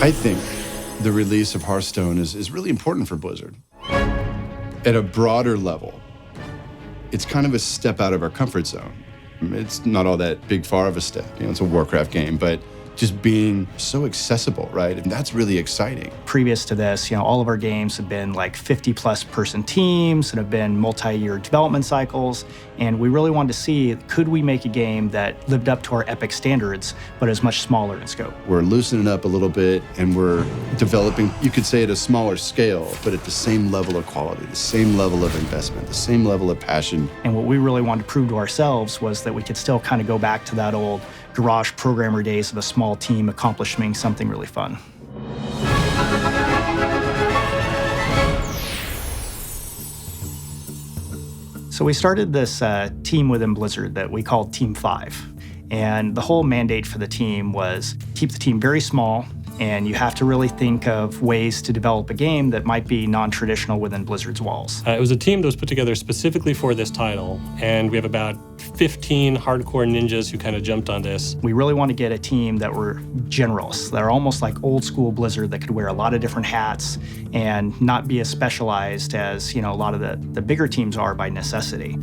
I think the release of Hearthstone is really important for Blizzard. At a broader level, it's kind of a step out of our comfort zone. It's not all that big far of a step. It's a Warcraft game, but just being so accessible, right? And that's really exciting. Previous to this, all of our games have been like 50-plus person teams and have been multi-year development cycles. And we really wanted to see, could we make a game that lived up to our Epic standards, but is much smaller in scope? We're loosening up a little bit, and we're developing, you could say, at a smaller scale, but at the same level of quality, the same level of investment, the same level of passion. And what we really wanted to prove to ourselves was that we could still kind of go back to that old garage programmer days of a small team accomplishing something really fun. So we started this team within Blizzard that we called Team 5. And the whole mandate for the team was keep the team very small, and you have to really think of ways to develop a game that might be non-traditional within Blizzard's walls. It was a team that was put together specifically for this title, and we have about 15 hardcore ninjas who kind of jumped on this. We really want to get a team that were generalists, that are almost like old school Blizzard, that could wear a lot of different hats and not be as specialized as a lot of the bigger teams are by necessity.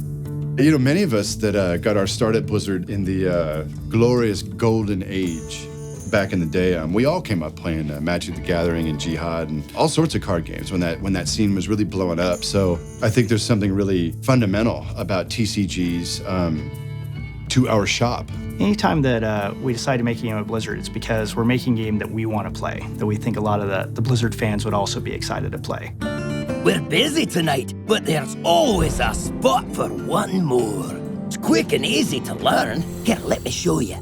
Many of us that got our start at Blizzard in the glorious golden age back in the day, we all came up playing Magic the Gathering and Jihad and all sorts of card games when that scene was really blowing up. So I think there's something really fundamental about TCGs to our shop. Anytime that we decide to make a game at Blizzard, it's because we're making a game that we want to play, that we think a lot of the Blizzard fans would also be excited to play. We're busy tonight, but there's always a spot for one more. It's quick and easy to learn. Here, let me show you.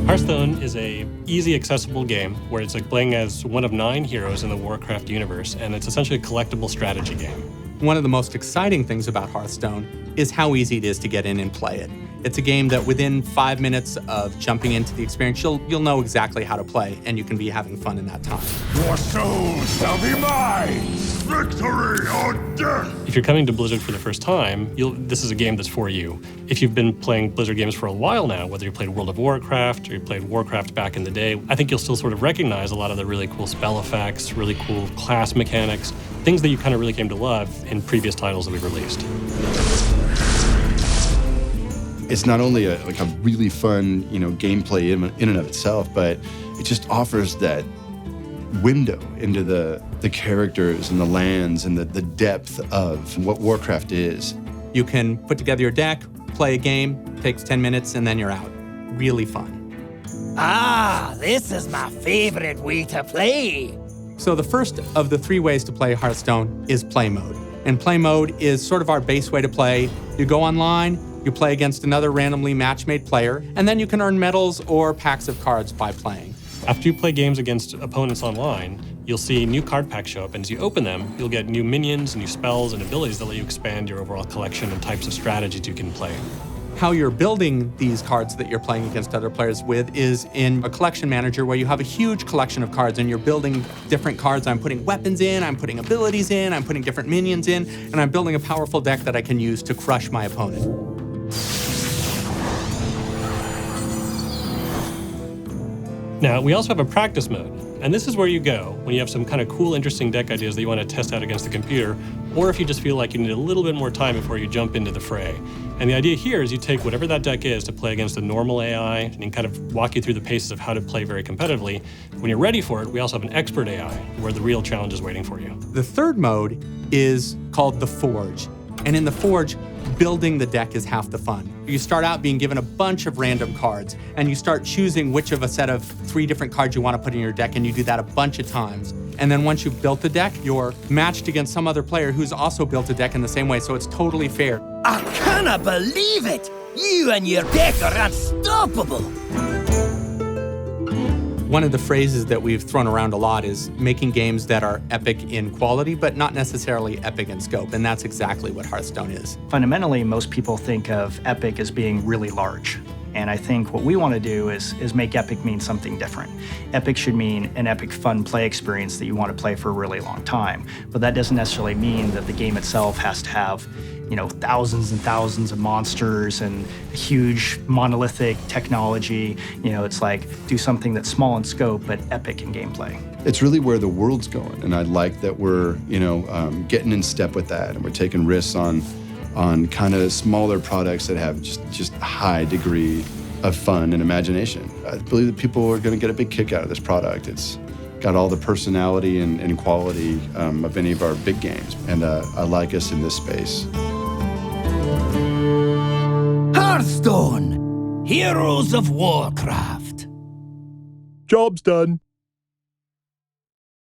Hearthstone is a easy, accessible game where it's like playing as one of 9 heroes in the Warcraft universe, and it's essentially a collectible strategy game. One of the most exciting things about Hearthstone is how easy it is to get in and play it. It's a game that within 5 minutes of jumping into the experience, you'll know exactly how to play, and you can be having fun in that time. Your soul shall be mine! Victory or death! If you're coming to Blizzard for the first time, this is a game that's for you. If you've been playing Blizzard games for a while now, whether you played World of Warcraft or you played Warcraft back in the day, I think you'll still sort of recognize a lot of the really cool spell effects, really cool class mechanics, things that you kind of really came to love in previous titles that we've released. It's not only a really fun, gameplay in and of itself, but it just offers that window into the characters and the lands and the depth of what Warcraft is. You can put together your deck, play a game, takes 10 minutes, and then you're out. Really fun. Ah, this is my favorite way to play. So the first of the 3 ways to play Hearthstone is play mode. And play mode is sort of our base way to play. You go online, you play against another randomly match-made player, and then you can earn medals or packs of cards by playing. After you play games against opponents online, you'll see new card packs show up, and as you open them, you'll get new minions, new spells, and abilities that let you expand your overall collection and types of strategies you can play. How you're building these cards that you're playing against other players with is in a collection manager where you have a huge collection of cards and you're building different cards. I'm putting weapons in, I'm putting abilities in, I'm putting different minions in, and I'm building a powerful deck that I can use to crush my opponent. Now, we also have a practice mode, and this is where you go when you have some kind of cool, interesting deck ideas that you want to test out against the computer, or if you just feel like you need a little bit more time before you jump into the fray. And the idea here is you take whatever that deck is to play against a normal AI and kind of walk you through the paces of how to play very competitively. When you're ready for it, we also have an expert AI where the real challenge is waiting for you. The third mode is called the Forge. And in the Forge, building the deck is half the fun. You start out being given a bunch of random cards, and you start choosing which of a set of 3 different cards you want to put in your deck, and you do that a bunch of times. And then once you've built the deck, you're matched against some other player who's also built a deck in the same way, so it's totally fair. I cannot believe it! You and your deck are unstoppable! One of the phrases that we've thrown around a lot is making games that are epic in quality, but not necessarily epic in scope, and that's exactly what Hearthstone is. Fundamentally, most people think of epic as being really large. And I think what we want to do is make epic mean something different. Epic should mean an epic fun play experience that you want to play for a really long time. But that doesn't necessarily mean that the game itself has to have thousands and thousands of monsters and huge monolithic technology. It's like do something that's small in scope but epic in gameplay. It's really where the world's going, and I like that we're getting in step with that, and we're taking risks on kind of smaller products that have just a high degree of fun and imagination. I believe that people are going to get a big kick out of this product. It's got all the personality and quality of any of our big games, and I like us in this space. Hearthstone, Heroes of Warcraft. Job's done.